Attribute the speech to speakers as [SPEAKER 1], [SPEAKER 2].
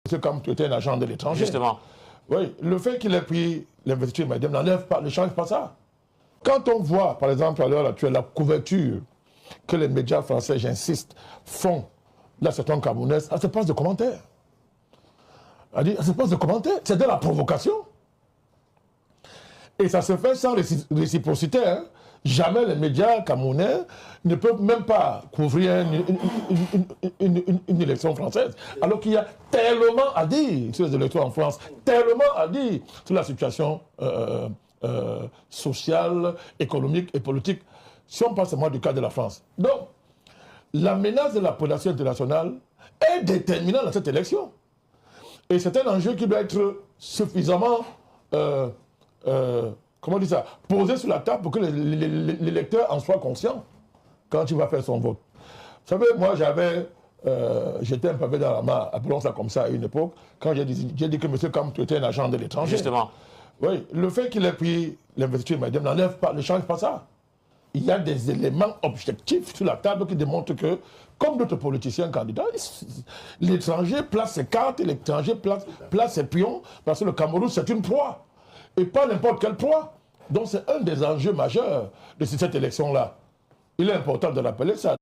[SPEAKER 1] C'est comme tu étais un agent de l'étranger.
[SPEAKER 2] Justement.
[SPEAKER 1] Oui, le fait qu'il ait pris l'investiture Madame n'enlève pas, ne change pas ça. Quand on voit, par exemple, à l'heure actuelle, la couverture que les médias français, j'insiste, font là, c'est un Camerounais, ça se passe de commentaires. Ça se passe de commentaires, c'est de la provocation. Et ça se fait sans réciprocité. Hein. Jamais les médias camerounais ne peuvent même pas couvrir une élection française. Alors qu'il y a tellement à dire sur les élections en France, tellement à dire sur la situation sociale, économique et politique, si on passe seulement du cas de la France. Donc, la menace de la population internationale est déterminante dans cette élection. Et c'est un enjeu qui doit être suffisamment comment on dit ça, posé sur la table pour que l'électeur en soit conscient quand il va faire son vote. Vous savez, moi j'étais un pavé dans la main, appelons ça comme ça à une époque, quand j'ai dit que M. Kam était un agent de l'étranger.
[SPEAKER 2] Justement.
[SPEAKER 1] Oui, le fait qu'il ait pris l'investiture Madame n'enlève pas, ne change pas ça. Il y a des éléments objectifs sur la table qui démontrent que, comme d'autres politiciens candidats, l'étranger place ses cartes, l'étranger place ses pions, parce que le Cameroun c'est une proie. Et pas n'importe quelle proie. Donc c'est un des enjeux majeurs de cette élection-là. Il est important de rappeler ça.